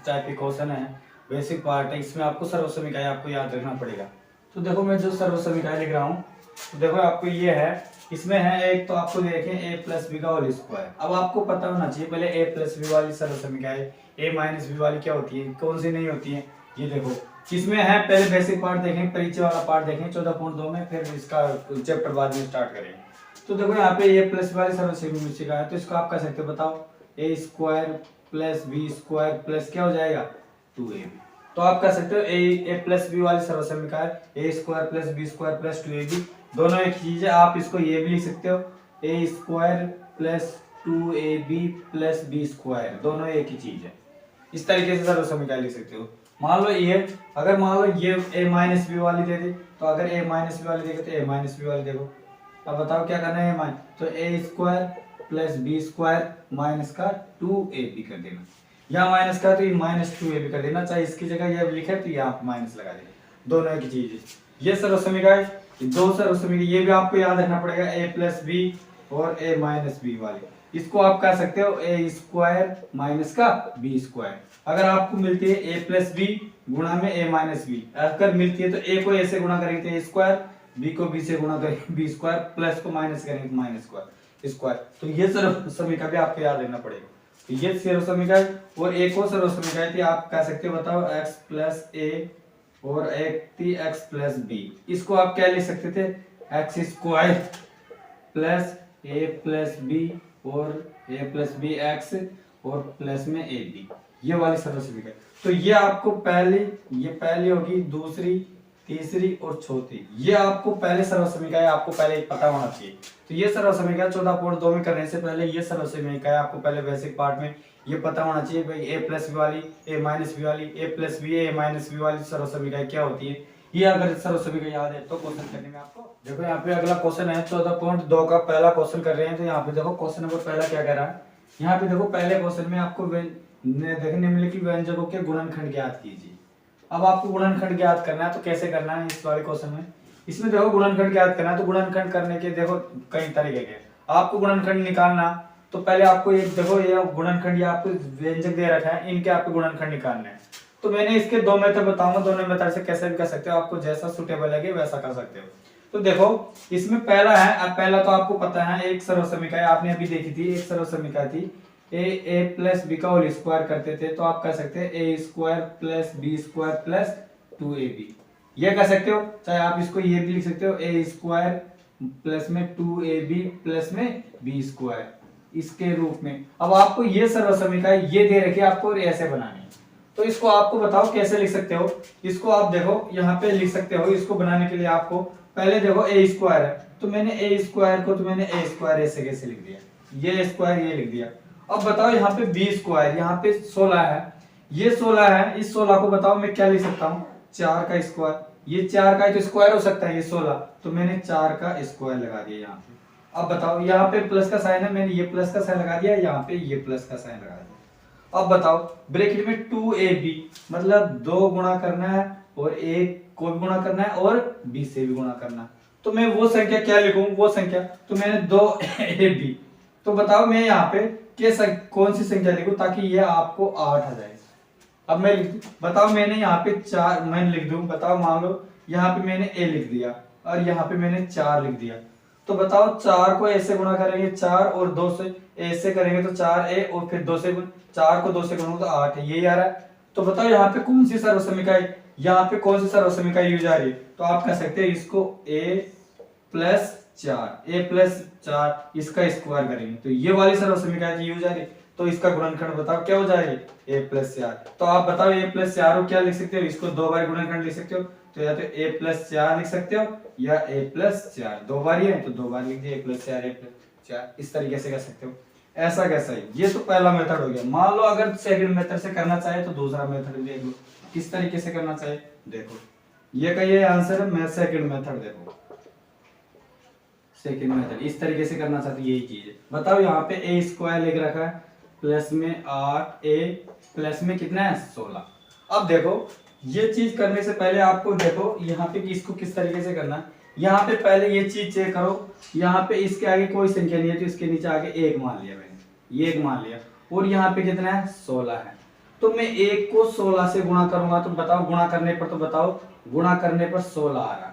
Type के question है, basic part है, इसमें आपको सर्वसमीकाएं आपको याद रखना पड़ेगा। तो देखो मैं जो सर्वसमीकाएं लिख रहा हूँ, तो देखो आपको ये है, इसमें है एक, तो आपको देखें a प्लस बी का होल स्क्वायर। अब आपको पता होना चाहिए पहले a प्लस बी वाली सर्वसमीकाएं a माइनस बी वाली क्या होती है, कौन सी नहीं होती है। ये देखो इसमें है, पहले बेसिक पार्ट देखें, परिचय वाला पार्ट देखें 14.2 में, फिर इसका चैप्टर बाद में स्टार्ट करेंगे। तो देखो यहाँ पे a प्लस बी वाली सर्वसमीका है, तो इसको आप कह सकते हो, बताओ a square plus B square plus क्या हो जाएगा 2ab। तो आप कह सकते हो a प्लस बी वाली सर्वसमीका है a square plus B square plus 2ab, दोनों एक चीज है। आप इसको ये भी लिख सकते हो a स्क्वायर प्लस 2ab प्लस बी स्क्वायर, दोनों एक ही चीज है। इस तरीके से सर्वसमीका लिख सकते हो। मान लो ये, अगर मान लो ये a माइनस बी वाली दे दे, तो अगर a माइनस बी वाली देखे तो a माइनस बी वाली देखो। अब बताओ क्या करना है, तो a square plus B square minus का 2ab कर देना, या माइनस का तो ये माइनस 2ab कर देना, चाहे इसकी जगह ये लिखे तो यहाँ माइनस लगा देना, दोनों एक चीज है। ये सर्वसमीका है, दो सर्वसमीका, ये भी आपको याद रखना पड़ेगा a प्लस बी और a माइनस बी वाली। इसको आप कह सकते हो a स्क्वायर माइनस का b स्क्वायर। अगर आपको मिलती है a प्लस बी गुणा में a माइनस बी, अगर मिलती है तो a को a से गुणा करेंगे तो a स्क्वायर, b को b से गुणा करेंगे b स्क्वायर, प्लस को माइनस करेंगे तो माइनस स्क्वायर। तो ये सर्वसमीका भी आपको याद रखना पड़ेगा। तो ये सर्वसमीका है, और एक और सर्वसमीका थी, आप कह सकते हो, बताओ x प्लस a और एक थी x प्लस बी। इसको आप क्या लिख सकते थे, x square plus a plus B और a प्लस बी एक्स और प्लस में ए बी, ये वाली सर्वसमीका। तो ये आपको ये पहली होगी, दूसरी, तीसरी और चौथी, ये आपको पहले सर्वसमीका है, आपको पहले पता होना चाहिए। तो ये सर्वसमीका 14.2 में करने से पहले ये सर्वसमीका है, आपको पहले बेसिक पार्ट में ये पता होना चाहिए भाई a प्लस बी वाली, a माइनस बी वाली, a plus B a minus B वाली सर्वसमीका क्या होती है। ये अगर सर्वसमीका याद है तो क्वेश्चन करने में आपको, देखो यहाँ पे अगला क्वेश्चन है 14.2 का पहला क्वेश्चन कर रहे हैं। तो यहाँ पे देखो क्वेश्चन नंबर पहला क्या कह रहा है, यहाँ पे देखो पहले क्वेश्चन में आपको देखने निम्नलिखित व्यंजकों के गुणनखंड ज्ञात कीजिए। अब आपको गुणनखंड ज्ञात करना है, तो कैसे करना है इस वाले क्वेश्चन में, इसमें देखो गुणनखंड ज्ञात करना है, तो गुणनखंड करने के देखो कई तरीके के। आपको गुणनखंड निकालना, तो पहले आपको एक देखो ये गुणनखंड, या आपको व्यंजक दे रखा है, इनके आपको गुणनखंड निकालने हैं। तो मैंने इसके दो मेथड बताऊंगा, दोनों मेथड से कैसे भी कर सकते हो, आपको जैसा सुटेबल लगे वैसा कर सकते हो। तो देखो इसमें पहला है, अब पहला तो आपको पता है, एक सर्वसमीका है, आपने अभी देखी थी, एक सर्वसमीका थी a प्लस बी का होल स्क्वायर करते थे, तो आप कह सकते हैं a square plus B square plus 2ab, ये कह सकते हो। चाहे आप इसको ये भी लिख सकते हो a स्क्वायर प्लस में 2ab प्लस में b स्क्वायर, इसके रूप में। अब आपको ये सर्वसमीका ये दे रखी है, आपको ऐसे बनानी है, तो इसको आपको बताओ कैसे लिख सकते हो। इसको आप देखो यहाँ पे लिख सकते हो, इसको बनाने के लिए आपको पहले देखो a स्क्वायर है, तो मैंने a स्क्वायर को, तो मैंने a स्क्वायर ऐसे कैसे लिख दिया, ये स्क्वायर ये लिख दिया। अब बताओ यहाँ पे b स्क्वायर, यहाँ पे 16 है, ये 16 है, इस 16 को बताओ मैं क्या लिख सकता हूँ, 4 का स्क्वायर, ये 4 का तो स्क्वायर हो सकता है, ये 16, तो मैंने 4 का स्क्वायर लगा दिया यहाँ पे। अब बताओ यहाँ पे प्लस का साइन है, मैंने ये प्लस का साइन लगा दिया, यहाँ पे ये प्लस का साइन लगा दिया। अब बताओ ब्रैकेट में 2ab, मतलब 2 गुणा करना है और एक को भी गुणा करना है और b से भी गुणा करना है, तो मैं वो संख्या क्या लिखूं, वो संख्या, तो मैंने 2ab। तो बताओ मैं यहाँ पे कौन सी संख्या लिखूं ताकि ये आपको 8 आ जाए। अब मैं बताओ मैंने यहाँ पे 4 मैं लिख दूं, बताओ मान लो यहाँ पे मैंने a लिख दिया और यहाँ पे मैंने 4 लिख दिया, तो बताओ 4 को ऐसे गुणा करेंगे 4 और 2 से ऐसे करेंगे तो 4a, और फिर 2 से 4 को 2 से गुणा तो 8 है, यही आ रहा है। तो बताओ यहाँ पे कौन सी सर्वसमीका है, यहाँ पे कौन सी सर्वसमीका यूज आ रही है, तो आप कह सकते हैं इसको a प्लस 4 इसका स्क्वायर करेंगे, तो ये वाली सर्वसमीका यूज आ रही है। तो इसका गुणनखंड बताओ क्या हो जाएगा, a प्लस 4। तो आप बताओ a प्लस 4 को क्या लिख सकते हो, इसको 2 बार गुणनखंड लिख सकते हो, तो या तो a प्लस 4 लिख सकते हो या a प्लस 4, 2 बार ही है तो 2 बार लिख दिए, a प्लस 4 इस तरीके से कर सकते हो। ऐसा कैसा है, ये तो पहला मेथड हो गया। मान लो अगर सेकंड मेथड से करना चाहे तो दूसरा मेथड देख लो किस तरीके से करना चाहिए। देखो ये का ये आंसर है, मैं सेकंड मेथड देखो, सेकंड मेथड इस तरीके से करना चाहते, यही चीज है। बताओ यहाँ पे a स्क्वायर लिख रखा है प्लस में 8a प्लस में कितना है 16। अब देखो ये चीज करने से पहले आपको देखो यहाँ पे इसको किस तरीके से करना है। यहाँ पे पहले ये चीज चेक करो, यहाँ पे इसके आगे कोई संख्या नहीं है तो इसके नीचे आगे 1 मान लिया मैंने, ये 1 मान लिया, और यहाँ पे कितना है 16 है। तो मैं 1 को 16 से गुणा करूंगा तो बताओ गुणा करने पर, तो बताओ गुणा करने पर 16 आ रहा।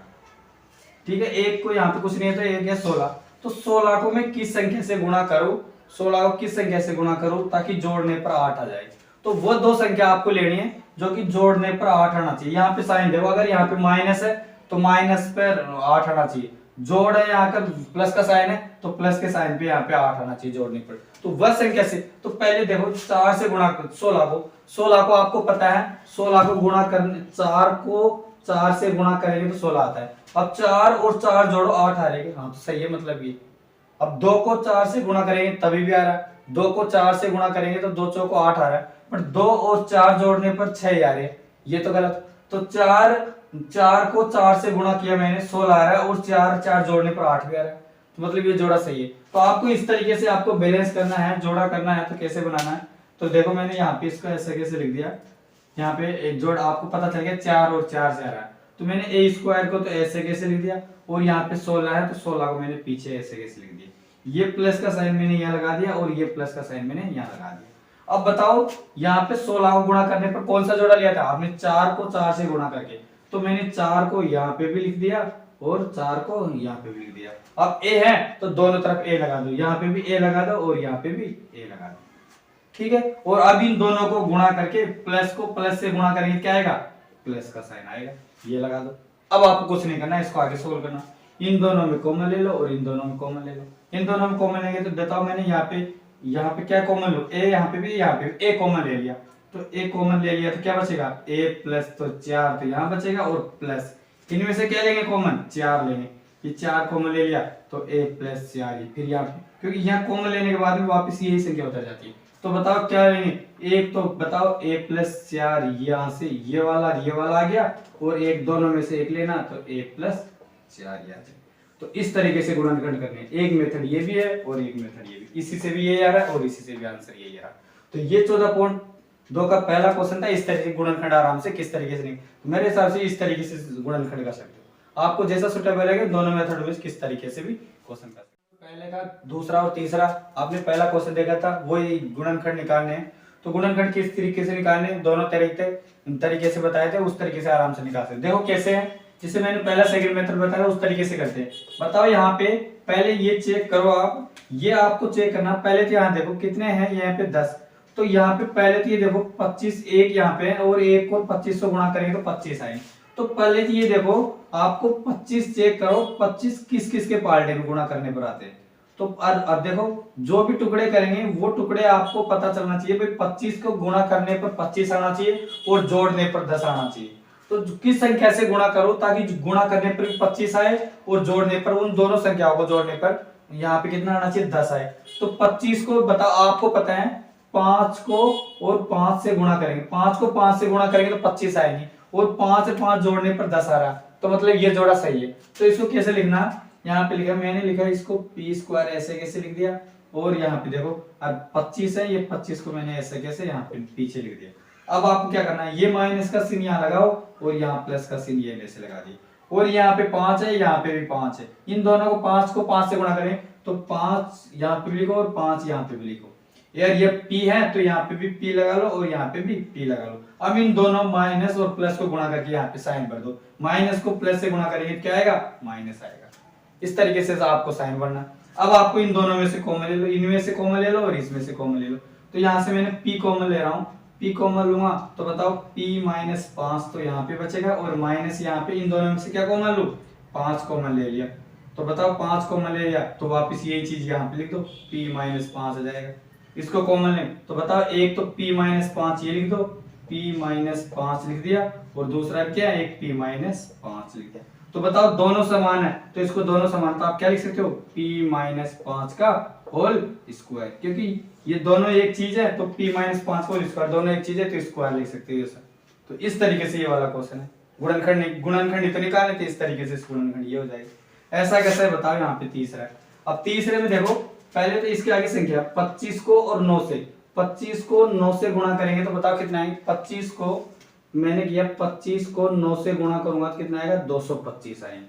ठीक है, 1 को यहाँ पे कुछ नहीं है तो 1 है 16, तो 16 को मैं किस संख्या से गुणा करूं, 16 को किस संख्या से गुणा करूं ताकि जोड़ने पर 8 आ जाए। तो वो दो संख्या आपको लेनी है जो कि जोड़ने पर 8 आना चाहिए। यहाँ पे साइन देखो, अगर यहाँ पे माइनस है तो माइनस पर 8 आना चाहिए, जोड़ है यहाँ पर प्लस का साइन है तो प्लस के साइन पे यहाँ पे 8 आना चाहिए जोड़ने पर। तो वह संख्या से, तो पहले देखो 4 से गुणा कर 16 को आपको पता है 16 को गुणा करने, 4 को 4 से गुणा करेंगे तो 16 आता है। अब 4 और 4 जोड़ो 8 आ रहे, हाँ तो सही है, मतलब ये। अब 2 को 4 से गुणा करेंगे तभी भी आ रहा है, 2 को 4 से गुणा करेंगे तो 2 चौको 8 आ रहा है, बट 2 और 4 जोड़ने पर 6 आ रहे, ये तो गलत। तो 4 को 4 से गुणा किया मैंने 16 आ रहा है और 4 जोड़ने पर 8 भी आ रहा है, तो मतलब ये जोड़ा सही है। तो आपको इस तरीके से आपको बैलेंस करना है, जोड़ा करना है, तो कैसे बनाना है, तो देखो मैंने यहाँ पे इसको ऐसे कैसे लिख दिया, यहाँ पे एक जोड़ आपको पता चल गया 4 और 4 से आ रहा है, तो मैंने ए स्क्वायर को तो ऐसे कैसे लिख दिया, और यहाँ पे 16 है तो 16 को मैंने पीछे ऐसे कैसे लिख दिया, ये प्लस का साइन मैंने यहाँ लगा दिया और ये प्लस का साइन मैंने यहाँ लगा दिया। अब बताओ यहाँ पे 16 को गुणा करने पर कौन सा जोड़ा लिया था आपने, 4 को 4 से गुणा करके, तो मैंने 4 को यहाँ पे भी लिख दिया और 4 को यहाँ पे भी लिख दिया। अब ए है तो दोनों तरफ ए लगा दो, यहाँ पे भी ए लगा दो और यहाँ पे भी ए लगा दो, ठीक है। और अब इन दोनों को गुणा करके प्लस को प्लस से गुणा करेंगे क्या आएगा, प्लस का साइन आएगा, ये लगा दो। अब आपको कुछ नहीं करना है, इसको आगे सोल्व करना, इन दोनों में कॉमन ले लो और इन दोनों में कॉमन ले लो। इन दोनों में कॉमन लेंगे तो बताओ मैंने यहाँ पे क्या कॉमन लो, ए यहाँ पे भी यहाँ पे ए कॉमन ले लिया, तो ए कॉमन ले लिया तो क्या बचेगा, ए प्लस तो 4 तो यहाँ बचेगा और प्लस इनमें से क्या लेंगे कॉमन, 4 लेंगे, ये 4 कॉमन ले लिया तो ए प्लस 4, फिर यहाँ पे क्योंकि यहाँ कॉमन लेने के बाद में वापस यही संख्या उतर जाती है, तो बताओ क्या लेंगे, एक तो बताओ ए प्लस 4, यहाँ से ये वाला आ गया और एक दोनों में से एक लेना तो ए प्लस 4 आ जाए। तो इस तरीके से गुणनखंड करने, एक मेथड ये भी है और एक मेथड ये भी, इसी से भी ये आ रहा है और इसी से भी आंसर यही आ रहा है। तो ये 14.2 का पहला क्वेश्चन था, इस तरीके से गुणनखंड आराम से किस तरीके से नहीं, मेरे हिसाब से इस तरीके से गुणनखंड कर सकते हो, आपको जैसा सुटेबल लगे दोनों मेथड में किस तरीके से भी क्वेश्चन कर सकते हो। पहले का दूसरा और तीसरा आपने पहला क्वेश्चन देखा था, वही गुणनखंड निकालने हैं, तो गुणनखंड किस तरीके से निकालने, दोनों तरीके से बताए थे, उस तरीके से आराम से निकाल सकते। देखो कैसे है, जिसे मैंने पहला सेकंड मेथड बताया उस तरीके से करते हैं। बताओ यहाँ पे पहले ये चेक करो आप, ये आपको चेक करना, पहले तो यहाँ देखो कितने हैं, यहाँ पे 10, तो यहाँ पे पहले तो ये देखो 25 एक यहाँ पे और एक को 25 से गुणा करेंगे तो 25 आएंगे, तो पहले तो ये देखो आपको 25 चेक करो, 25 किस किस के पार्टे में गुणा करने पर आते हैं, तो अब देखो जो भी टुकड़े करेंगे वो टुकड़े आपको पता चलना चाहिए भाई 25 को गुणा करने पर 25 आना चाहिए और जोड़ने पर 10 आना चाहिए। तो किस संख्या से गुणा करो ताकि गुणा करने पर भी 25 आए और जोड़ने पर, उन दोनों संख्याओं को जोड़ने पर यहाँ पे कितना आना चाहिए, 10 आए। तो 25 को बताओ, आपको पता है 5 को और 5 से गुणा करेंगे, 5 को 5 से गुणा करेंगे तो 25 आएंगे और 5 से 5 जोड़ने पर 10 आ रहा, तो मतलब ये जोड़ा सही है। तो इसको कैसे लिखना, यहाँ पे लिखा, मैंने लिखा इसको पी स्क्वायर ऐसे कैसे लिख दिया, और यहाँ पे देखो अब 25 है, ये 25 को मैंने ऐसे कैसे यहाँ पे पीछे लिख दिया। अब आपको क्या करना है, ये माइनस का चिन्ह यहाँ लगाओ और यहाँ प्लस का चिन्ह ये ऐसे लगा दिए, और यहाँ पे 5 है, यहाँ पे भी 5 है, इन दोनों को 5 से गुणा करें तो 5 यहाँ पे भी लिखो और 5 यहाँ पे भी लिखो, यार ये p है तो यहाँ पे भी p लगा लो और यहाँ पे भी p लगा लो। अब इन दोनों माइनस और प्लस को गुणा करके यहाँ पे साइन भर दो, माइनस को प्लस से गुणा करेंगे क्या आएगा, माइनस आएगा। इस तरीके से आपको साइन भरना। अब आपको इन दोनों में से कॉमन ले लो, इनमें से कॉमन ले लो और इसमें से कॉमन ले लो, तो यहाँ से मैंने p कॉमन ले रहा हूँ, p कॉमन लूंगा तो बताओ p माइनस 5 तो यहाँ पे बचेगा और माइनस यहाँ पे इन दोनों में से क्या कॉमन लूं, 5 कॉमन ले लिया, तो बताओ 5 कॉमन ले लिया तो वापस यही चीज यहाँ पे लिख दो, p माइनस 5 आ जाएगा। इसको कॉमन ले तो बताओ एक तो p माइनस 5 ये लिख दो, p माइनस 5 लिख दिया, और दूसरा क्या है, एक p माइनस 5 लिख दिया। तो बताओ दोनों समान है, तो इसको दोनों समान तो आप क्या लिख सकते हो, p माइनस 5 का होल स्क्वायर, क्योंकि ये दोनों एक चीज है तो p माइनस 5 होल स्क्वायर दोनों एक चीज है तो स्क्वायर लिख सकते हो सर। तो इस तरीके से ये वाला क्वेश्चन है, गुणनखंड तो निकालने थे, इस तरीके से गुणनखंड ये हो जाएगा। ऐसा कैसा है बताओ, यहाँ पे तीसरा है। अब तीसरे में देखो पहले तो इसके आगे संख्या 25 को और 9 से, 25 को 9 से गुणा करेंगे तो बताओ कितना आएगा, 25 को मैंने किया 25 को 9 से गुणा करूंगा तो कितना आएगा, 225 आए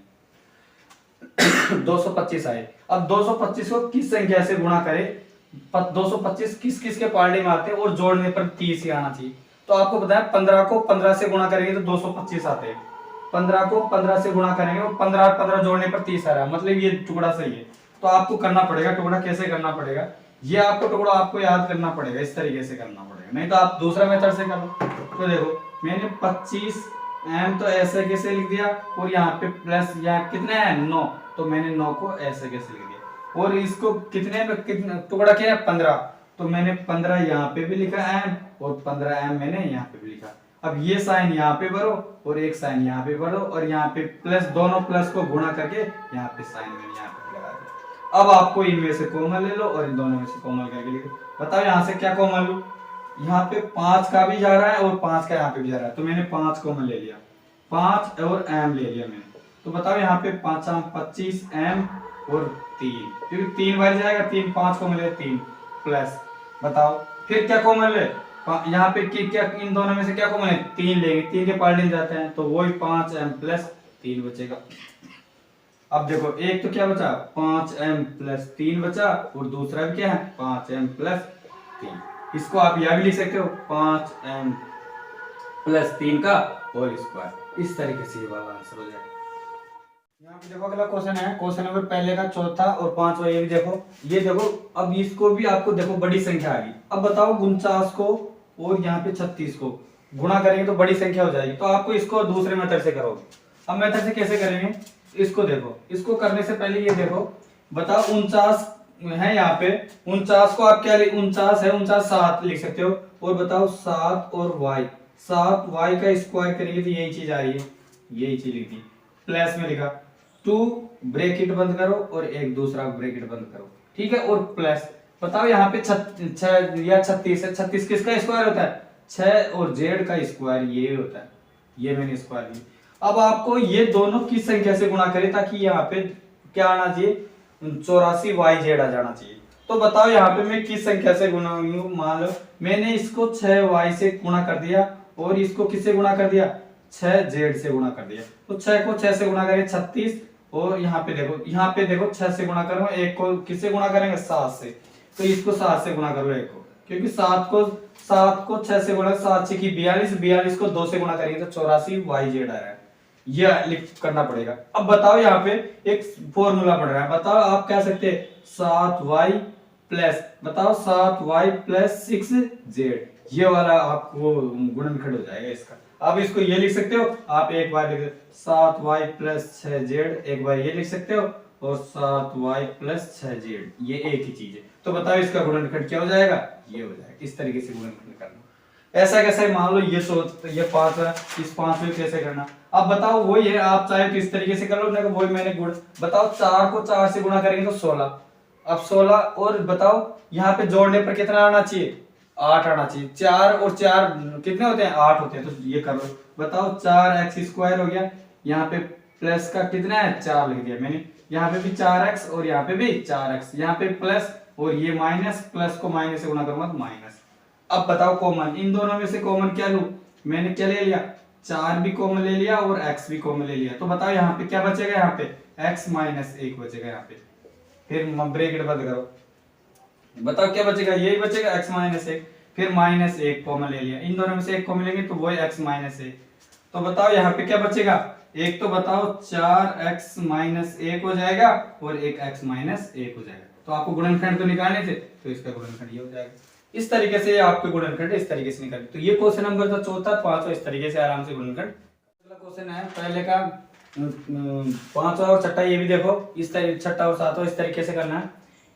225 आए। अब 225 को किस संख्या से गुणा करें 225 किस किस के पार्ट में आते हैं और जोड़ने पर 30 ही आना चाहिए। तो आपको पता है 15 को 15 से गुणा करेंगे तो 225 आते हैं, 15 को 15 से गुणा करेंगे और 15 15 जोड़ने पर 30 आ रहा है, मतलब ये टुकड़ा सही है। तो आपको करना पड़ेगा टुकड़ा, कैसे करना पड़ेगा, ये आपको टुकड़ा आपको याद करना पड़ेगा, इस तरीके से करना पड़ेगा, नहीं तो आप दूसरा मेथड से कर लो। तो देखो मैंने 25 m तो ऐसे कैसे लिख दिया, और यहाँ पे प्लस यहाँ कितने हैं 9, तो मैंने 9 को ऐसे कैसे लिख दिया, और इसको कितने में कितना टुकड़ा क्या है 15, तो मैंने 15 यहाँ पे भी लिखा m और 15 m मैंने यहाँ पे भी लिखा। अब ये साइन यहाँ पे भरो और एक साइन यहाँ पे भरो, और यहाँ पे प्लस, दोनों प्लस को गुणा करके यहाँ पे साइन मैंने यहाँ पे लगा दिया। अब आपको इनमें से कॉमन ले लो और इन दोनों में से कॉमन करके लिखो। बताओ यहाँ से क्या कॉमन लूं, यहाँ पे 5 का भी जा रहा है और 5 का यहाँ पे भी जा रहा है, तो मैंने 5 कॉमन ले लिया, 5 और m ले लिया मैंने। तो बताओ यहाँ पे 5 25 m और 3, क्योंकि 3 बार जाएगा, 3 5 कॉमन ले 3 प्लस, बताओ फिर क्या कॉमन ले, यहाँ पे क्या इन दोनों में से क्या कॉमन है 3 लेंगे, 3 के पार्ट ले जाते हैं, तो वही 5m प्लस 3 बचेगा। अब देखो एक तो क्या बचा 5m प्लस 3 बचा, और दूसरा भी क्या है 5m प्लस 3, इसको आप यह भी लिख सकते हो 5m प्लस 3 का होल स्क्वायर। इस तरीके से ये वाला आंसर हो जाएगा। यहाँ पे देखो अगला क्वेश्चन है, क्वेश्चन नंबर पहले का चौथा और पांचवा, ये भी देखो, ये देखो अब इसको भी आपको देखो बड़ी संख्या आ गई। अब बताओ 49 को और यहाँ पे 36 को गुणा करेंगे तो बड़ी संख्या हो जाएगी, तो आपको इसको दूसरे मेथड से करोगे। अब मेथड से कैसे करेंगे, इसको देखो, इसको करने से पहले ये देखो, बताओ 49 है यहाँ पे, 49 को आप क्या 49 है 49 7 लिख सकते हो, और बताओ 7 और y, 7y का स्क्वायर करेंगे तो यही चीज आ रही है, यही चीज लिखी प्लस में लिखा, 2 ब्रैकेट बंद करो और एक दूसरा ब्रैकेट बंद करो, ठीक है, और प्लस। बताओ यहाँ पे 6 या 36 है, 36 किसका स्क्वायर होता है 6, और z का स्क्वायर ये होता है, ये मैंने स्क्वायर लिया। अब आपको ये दोनों किस संख्या से गुणा करें ताकि यहाँ पे क्या आना चाहिए 84yz आ जाना चाहिए। तो बताओ यहाँ पे मैं किस संख्या से गुणा, मान लो मैंने इसको 6y से गुणा कर दिया और इसको किससे गुणा कर दिया 6z से गुणा कर दिया, तो 6 को 6 से गुणा करें 36, और यहाँ पे देखो 6 से गुणा करो, एक को किससे गुणा करेंगे 7 से, तो इसको 7 से गुणा करो एक को, क्योंकि 7 को 6 से गुणा 7 6 की 42, 42 को 2 से गुणा करेंगे तो 84yz आ रहा है, यह लिख करना पड़ेगा। अब बताओ यहाँ पे एक फॉर्मूला पड़ रहा है, बताओ आप कह सकते हैं 7y प्लस, बताओ 7y प्लस 6z, ये वाला आपको गुणनखंड हो जाएगा इसका। आप इसको ये लिख सकते हो, आप एक बार लिख 7y प्लस 6z, एक बार ये लिख सकते हो, और 7y प्लस 6z, ये एक ही चीज है। तो बताओ इसका गुणनखंड क्या हो जाएगा, ये हो जाएगा। इस तरीके से गुणनखंड करना। ऐसा कैसे, मान लो ये 5 है, इस 5 में कैसे करना, अब बताओ वही है, आप चाहे तो इस तरीके से कर लो, नहीं तो वही मैंने गुण, बताओ 4 को 4 से गुणा करेंगे तो 16, अब 16, और बताओ यहाँ पे जोड़ने पर कितना आना चाहिए 8 आना चाहिए, 4 और 4 कितने होते हैं 8 होते हैं, तो ये कर लो। बताओ 4x स्क्वायर हो गया, यहाँ पे प्लस का कितना है 4 लिख दिया मैंने, यहाँ पे भी 4x और यहाँ पे भी 4x, यहाँ पे प्लस और ये माइनस, प्लस को माइनस से गुणा करूंगा तो माइनस। अब बताओ कॉमन, इन दोनों में से कॉमन क्या लूं, मैंने क्या ले लिया 4 भी कॉमन ले लिया और x भी कॉमन ले लिया, तो बताओ यहाँ पे क्या बचेगा, यहाँ पे x माइनस 1 बचेगा यहाँ पे, फिर ब्रैकेट बंद करो, बताओ क्या बचेगा, यही बचेगा x माइनस 1, फिर माइनस 1 कॉमन ले लिया, इन दोनों में से एक कॉमन लेंगे तो वही x माइनस 1, तो बताओ यहाँ पे क्या बचेगा, एक तो बताओ 4x माइनस 1 हो जाएगा और एक x माइनस 1 हो जाएगा। तो आपको गुणनखंड तो निकालने थे, तो इसका गुणनखंड ये हो जाएगा। इस तरीके से आपके गुणनखंड इस तरीके से निकालें। तो ये क्वेश्चन नंबर था चौथा, पांचवा, इस तरीके से आराम से गुणनखंड। अगला क्वेश्चन है पहले का पांचवा और छठा, ये भी देखो इस तरीके, छठा और सातवां इस तरीके से करना है।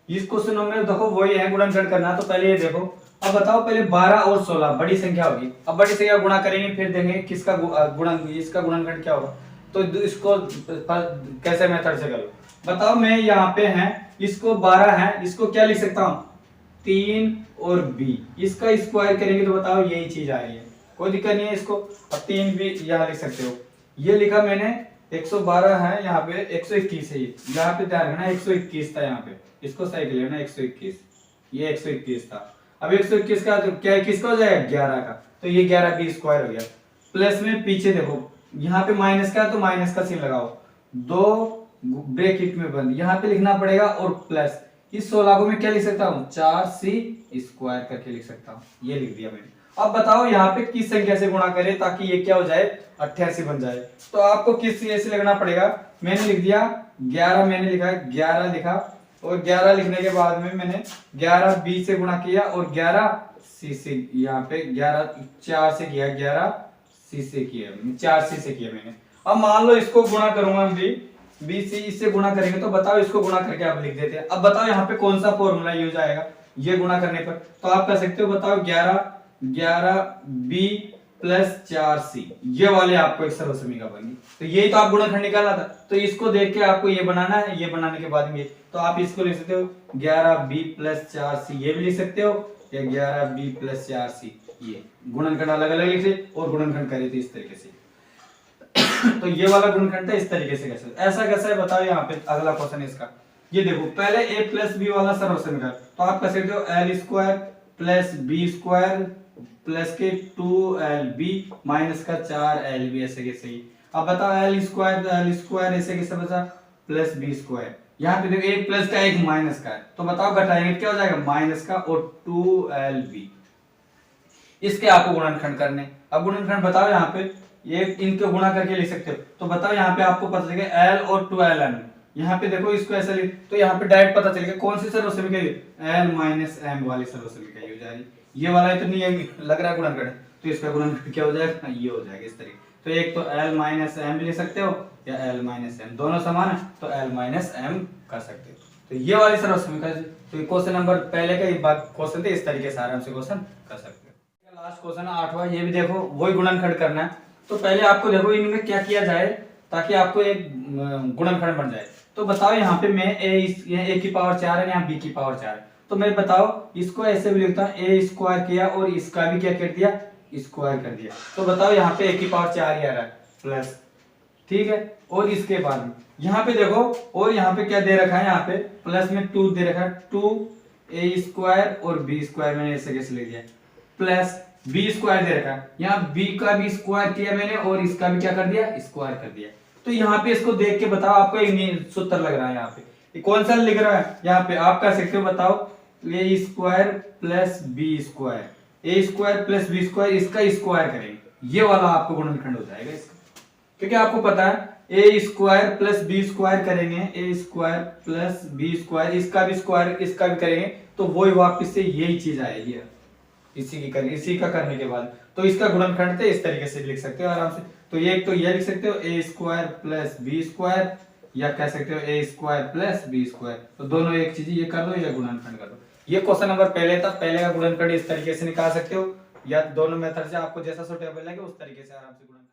इस क्वेश्चन में देखो वही है गुणनखंड करना, तो पहले ये देखो। अब बताओ पहले 12 और 16 बड़ी संख्या होगी, अब बड़ी संख्या गुणा करेंगे, फिर देखेंगे किसका गुणन, इसका गुणनखंड क्या होगा। तो इसको कैसे मेथड से करो, बताओ मैं यहाँ पे है, इसको 12 है, इसको क्या लिख सकता हूँ 3 और b, इसका स्क्वायर करेंगे तो बताओ यही चीज आ रही है, कोई दिक्कत नहीं है इसको। अब 3 भी यहाँ लिख सकते हो, ये लिखा मैंने 112 है, यहाँ पे 121 है, ये यहाँ पे ध्यान रखना 121 था, यहाँ पे इसको सही कर लेना 121, ये 121 था। अब 121 का तो क्या किसका हो जाएगा 11 का, तो ये 11 b स्क्वायर हो गया। प्लस में पीछे देखो यहाँ पे माइनस का, तो माइनस का चिन्ह लगाओ, 2 ब्रैकेट में बंद, यहाँ पे लिखना पड़ेगा, और प्लस इस 16 को मैं क्या लिख सकता हूँ 4c स्क्वायर करके लिख सकता हूँ, ये लिख दिया मैंने। अब बताओ यहाँ पे किस संख्या से गुणा करें ताकि ये क्या हो जाए 88 बन जाए। तो आपको किस से लिखना पड़ेगा, मैंने लिख दिया 11, मैंने लिखा 11 लिखा, और 11 लिखने के बाद में मैंने 11 b से गुणा किया और 11 c से, यहाँ पे 11 4 से किया, 11 c से किया, 4c से किया मैंने। अब मान लो इसको गुणा करूंगा हम बी सी, इससे गुणा करेंगे तो बताओ इसको गुणा करके आप लिख देते हैं। अब बताओ यहाँ पे कौन सा फॉर्मूला यूज आएगा ये गुणा करने पर, तो आप कर सकते हो, बताओ 11 बी प्लस 4c, ये वाले आपको एक सर्वसमीका बनी। तो यही तो आप गुणनखंड निकाला था, तो इसको देख के आपको ये बनाना है, ये बनाने के बाद में तो आप इसको लिख सकते हो 11b प्लस 4c, ये भी लिख सकते हो, या 11b प्लस 4c, ये गुणनखंड अलग अलग लिखे और गुणनखंड करे थे इस तरीके से। तो ये वाला गुणनखंड था, इस तरीके से कैसे, ऐसा कैसा है बताओ। यहाँ पे अगला क्वेश्चन है इसका, ये देखो पहले a प्लस बी वाला सर्वसमीकरण, तो आप कह सकते हो L square plus B square plus के 2lb माइनस का 4lb, ऐसे कैसे ही। अब बताओ एल स्क्वायर ऐसे कैसे बचा प्लस बी स्क्वायर, यहाँ पे देखो एक प्लस का एक माइनस का है, तो बताओ घटाएंगे क्या हो जाएगा माइनस का और 2lb, इसके आपको गुणनखंड करने। अब गुणनखंड बताओ यहाँ पे, ये इनको गुणा करके लिख सकते हो, तो बताओ यहाँ पे आपको पता चलेगा l और 2ln, यहाँ पे देखो इसको ऐसा लिख, तो यहाँ पे डायरेक्ट पता चलेगा कौन सी सर्वसमीका है, l माइनस m वाली सर्वसमीका हो जाएगी। ये वाला तो नहीं है, लग रहा है गुणनखंड, तो इसका गुणनखंड क्या हो जाएगा, ये हो जाएगा इस तरीके। तो एक तो l माइनस m भी लिख सकते हो या l माइनस m, दोनों समान है तो l माइनस m कर सकते हो। तो ये वाली सर्वसमीका, तो क्वेश्चन नंबर पहले का ये बात क्वेश्चन थे, इस तरीके से आराम से क्वेश्चन कर सकते हो। लास्ट क्वेश्चन है 8वां, ये भी देखो वही गुणनखंड करना है। तो पहले आपको देखो इनमें क्या किया जाए ताकि आपको एक गुणनखंड बन जाए। तो बताओ यहाँ पे मैं a की पावर 4 है, यहाँ b की पावर 4 है, तो मैं बताओ इसको ऐसे भी लिखता हूँ a स्क्वायर किया और इसका भी क्या कर दिया स्क्वायर कर दिया। तो बताओ यहाँ पे a की पावर 4 ही आ रहा है प्लस, ठीक है, और इसके बाद में यहाँ पे देखो, और यहाँ पे क्या दे रखा है, यहाँ पे प्लस में 2 दे रखा है, 2a स्क्वायर और b स्क्वायर मैंने ऐसे कैसे ले दिया, प्लस b स्क्वायर दे रखा है, यहाँ b का भी स्क्वायर किया मैंने और इसका भी क्या कर दिया स्क्वायर कर दिया। तो यहाँ पे इसको देख के बताओ आपको एक सूत्र लग रहा है, यहाँ पे कौन सा लिख रहा है, यहाँ पे आप कर सकते हो, बताओ a square plus b square, a square plus b square, इसका स्क्वायर करेंगे, ये वाला आपको गुणनखंड हो जाएगा इसका, क्योंकि आपको पता है a square plus b square करेंगे, a square plus b square, इसका भी स्क्वायर इसका भी करेंगे, तो वही वापस से यही चीज आएगी इसी का करने के बाद, तो इसका गुणनखंड थे इस तरीके से लिख सकते हो आराम से। तो ये लिख सकते हो a square plus b square, या कह सकते हो a square plus b square, तो दोनों एक चीज ये कर दो या गुणनखंड कर दो। ये क्वेश्चन नंबर पहले था, पहले का गुणनखंड इस तरीके से निकाल सकते हो, या दोनों मेथड से आपको जैसा सूटेबल लगे उस तरीके से आराम से गुणनखंड